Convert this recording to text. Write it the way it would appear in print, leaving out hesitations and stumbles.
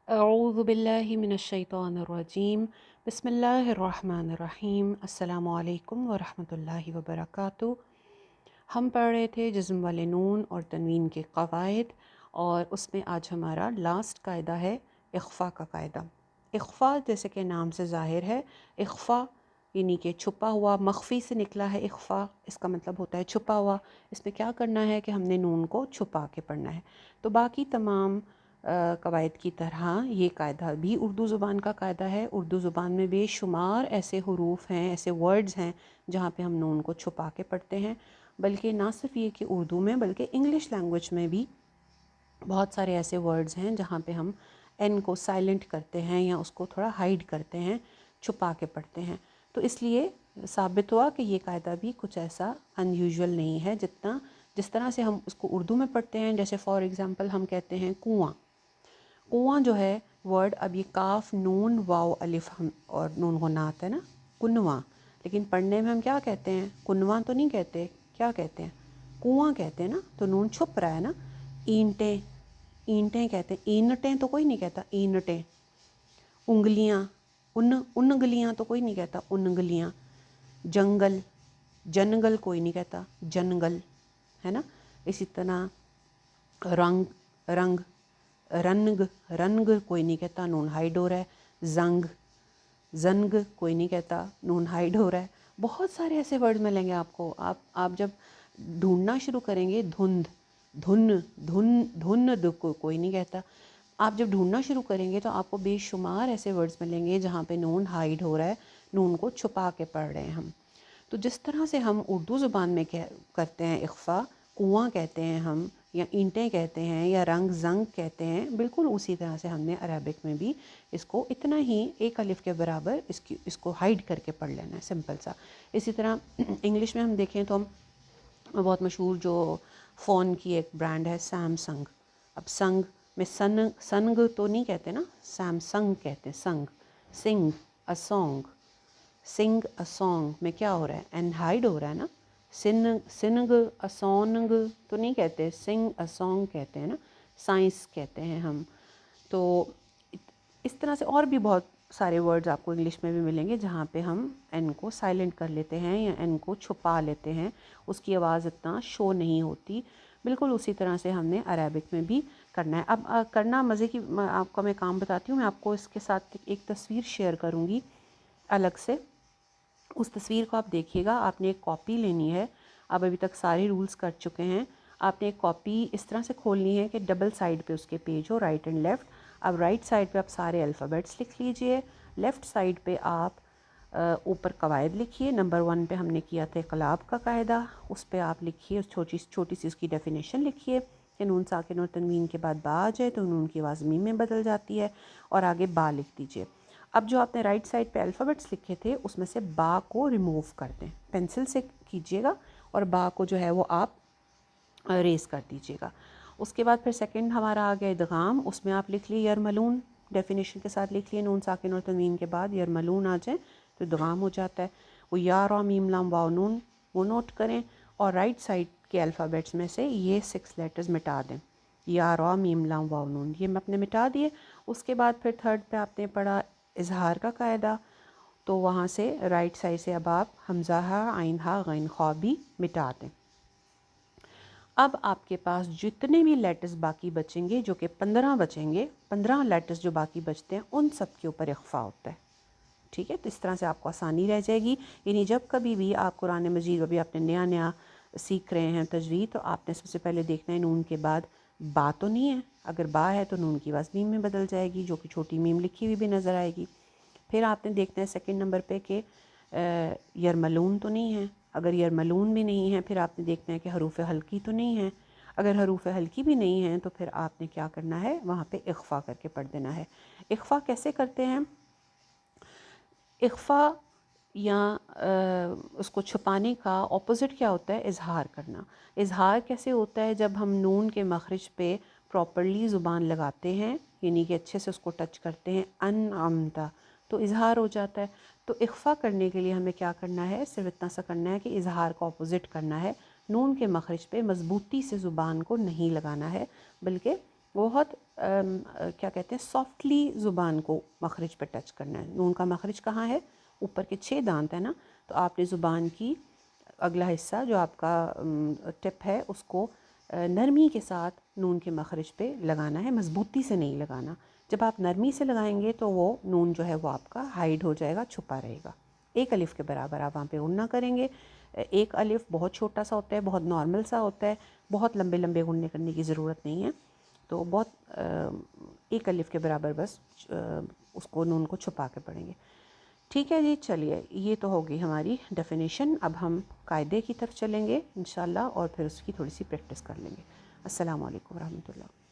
अऊज़ु बिल्लाहि मिनश्शैतानिर्रजीम बिस्मिल्लाहिर्रहमानिर्रहीम अस्सलामु अलैकुम वरहमतुल्लाहि वबरकातुहू। हम पढ़ रहे थे जिस्म वाले नून और तनवीन के क़वाइद, और उसमें आज हमारा लास्ट कायदा है इख्फ़ा का कायदा। इख्फ़ा जैसे कि नाम से ज़ाहिर है, इख्फ़ा यानी कि छुपा हुआ, मख्फ़ी से निकला है इख्फ़ा, इसका मतलब होता है छुपा हुआ। इसमें क्या करना है कि हमने नून को छुपा के पढ़ना है। तो बाकी तमाम कवायद की तरह ये कायदा भी उर्दू ज़ुबान का कायदा है। उर्दू ज़ुबान में बेशुमार ऐसे हरूफ हैं, ऐसे वर्ड्स हैं जहाँ पे हम नून को छुपा के पढ़ते हैं। बल्कि ना सिर्फ ये कि उर्दू में, बल्कि इंग्लिश लैंग्वेज में भी बहुत सारे ऐसे वर्ड्स हैं जहाँ पे हम एन को साइलेंट करते हैं या उसको थोड़ा हाइड करते हैं, छुपा के पढ़ते हैं। तो इसलिए साबित हुआ कि ये कायदा भी कुछ ऐसा अनयूजुअल नहीं है जितना जिस तरह से हम उसको उर्दू में पढ़ते हैं। जैसे फॉर एग्ज़ाम्पल हम कहते हैं कुआँ। कुआँ जो है वर्ड, अब ये काफ नून वाव अलिफ हम और नून गुन्ना आता है ना, कुनवा। लेकिन पढ़ने में हम क्या कहते हैं? कुनवा तो नहीं कहते, क्या कहते हैं? कुआँ कहते हैं ना। तो नून छुप रहा है ना। ईंटें, ईंटें कहते हैं, ईंटें तो कोई नहीं कहता, ईंटें। उंगलियाँ, उंगलियाँ तो कोई नहीं कहता, उंगलियाँ। जंगल, जनगल कोई नहीं कहता, जनगल, है ना। इसी तरह रंग, रंग, रनग, रनग कोई नहीं कहता, नून हाइड हो रहा है। जंग, जंग कोई नहीं कहता, नून हाइड हो रहा है। बहुत सारे ऐसे वर्ड मिलेंगे आपको। आप जब ढूंढना शुरू करेंगे, धुंध, धुन, धुन, धुन को कोई नहीं कहता। आप जब ढूंढना शुरू करेंगे तो आपको बेशुमार ऐसे वर्ड्स मिलेंगे जहाँ पे नून हाइड हो रहा है, नून को छुपा के पढ़ रहे हैं हम। तो जिस तरह से हम उर्दू ज़ुबान में करते हैं इख्फ़ा, कुआँ कहते हैं हम, या ईंटें कहते हैं, या रंग जंग कहते हैं, बिल्कुल उसी तरह से हमने अरबिक में भी इसको इतना ही एक अलिफ के बराबर इसको हाइड करके पढ़ लेना है, सिंपल सा। इसी तरह इंग्लिश में हम देखें तो हम बहुत मशहूर जो फ़ोन की एक ब्रांड है सैमसंग। अब संग में संग तो नहीं कहते ना, सैमसंग कहते हैं, संग। सिंग a song, Singh a song में क्या हो रहा है? एन हाइड हो रहा है ना। सिनग अ सॉन्ग तो नहीं कहते, सिंग अ सॉन्ग कहते हैं ना। साइंस कहते हैं हम। तो इस तरह से और भी बहुत सारे वर्ड्स आपको इंग्लिश में भी मिलेंगे जहाँ पे हम एन को साइलेंट कर लेते हैं या एन को छुपा लेते हैं, उसकी आवाज़ इतना शो नहीं होती। बिल्कुल उसी तरह से हमने अरेबिक में भी करना है। अब करना मज़े की, आपको मैं काम बताती हूँ। मैं आपको इसके साथ एक तस्वीर शेयर करूँगी अलग से। उस तस्वीर को आप देखिएगा। आपने एक कॉपी लेनी है। आप अभी तक सारे रूल्स कर चुके हैं। आपने एक कॉपी इस तरह से खोलनी है कि डबल साइड पे उसके पेज हो, राइट एंड लेफ़्ट। अब राइट साइड पे आप सारे अल्फ़ाबेट्स लिख लीजिए। लेफ़्ट साइड पे आप ऊपर कवायद लिखिए। नंबर 1 पे हमने किया था इक़लाब का कायदा, उस पे आप लिखिए, छोटी छोटी सी उसकी डेफिनेशन लिखिए कि नून साकिन और तनवीन के बाद बा आ जाए तो नून की आवाज़ मीम में बदल जाती है, और आगे बा लिख दीजिए। अब जो आपने राइट साइड पे अल्फ़ाबेट्स लिखे थे उसमें से बा को रिमूव कर दें, पेंसिल से कीजिएगा, और बा को जो है वो आप रेस कर दीजिएगा। उसके बाद फिर सेकंड हमारा आ गया इदगाम। उसमें आप लिख लिए यरमलून, डेफिनेशन के साथ लिख लिए, नून साकिन और तनवीन के बाद यरमलून आ जाए तो इदगाम हो जाता है। वो या रा मीम लाम वाव नून, वो नोट करें, और राइट साइड के अल्फ़ाबेट्स में से ये 6 लेटर्स मिटा दें। या रा मीम लाम वाव नून, ये आपने मिटा दिए। उसके बाद फिर थर्ड पे आपने पढ़ा इजहार का कायदा। तो वहाँ से राइट साइड से अब आप हमज़ा हा, आइन हा, गैन खा भी मिटा दें। अब आपके पास जितने भी लेटर्स बाकी बचेंगे, जो कि 15 बचेंगे, 15 लेटर्स जो बाकी बचते हैं उन सब के ऊपर इख्फा होता है। ठीक है, तो इस तरह से आपको आसानी रह जाएगी। यानी जब कभी भी आप कुरान मजीद, अभी आपने नया नया सीख रहे हैं तजवीद, तो आपने सबसे पहले देखना है नून के बाद बा तो नहीं है। अगर बा है तो नून की आवाज़ मीम में बदल जाएगी, जो कि छोटी मीम लिखी हुई भी नज़र आएगी। फिर आपने देखना है सेकंड नंबर पे कि यरमलून तो नहीं है। अगर यरमलून भी नहीं है, फिर आपने देखना है कि हरूफ हल्की तो नहीं है। अगर हरूफ हल्की भी नहीं है तो फिर आपने क्या करना है, वहाँ पे इख्फा करके पढ़ देना है। इख्फा कैसे करते हैं? इख्फा या उसको छुपाने का ऑपोज़िट क्या होता है? इजहार करना। इजहार कैसे होता है? जब हम नून के मखरज पे प्रॉपरली ज़ुबान लगाते हैं, यानी कि अच्छे से उसको टच करते हैं, अनअमता, तो इजहार हो जाता है। तो इख्फा करने के लिए हमें क्या करना है? सिर्फ इतना सा करना है कि इजहार का ऑपोज़िट करना है। नून के मखरज पे मज़बूती से ज़ुबान को नहीं लगाना है, बल्कि बहुत क्या कहते हैं, सॉफ्टली ज़ुबान को मखरज पे टच करना है। नून का मखरज कहाँ है? ऊपर के 6 दांत है ना, तो आपने ज़ुबान की अगला हिस्सा जो आपका टिप है उसको नरमी के साथ नून के मखरज पे लगाना है, मज़बूती से नहीं लगाना। जब आप नरमी से लगाएंगे तो वो नून जो है वो आपका हाइड हो जाएगा, छुपा रहेगा। एक अलिफ़ के बराबर आप वहाँ पे गुन्ना करेंगे। एक अलिफ़ बहुत छोटा सा होता है, बहुत नॉर्मल सा होता है, बहुत लंबे लंबे गुन्ने करने की ज़रूरत नहीं है। तो बहुत एक अलिफ़ के बराबर बस उसको नून को छुपा के पढ़ेंगे। ठीक है जी, चलिए ये तो होगी हमारी डेफिनेशन। अब हम कायदे की तरफ चलेंगे इंशाल्लाह और फिर उसकी थोड़ी सी प्रैक्टिस कर लेंगे। अस्सलाम वालेकुम रहमतुल्लाह।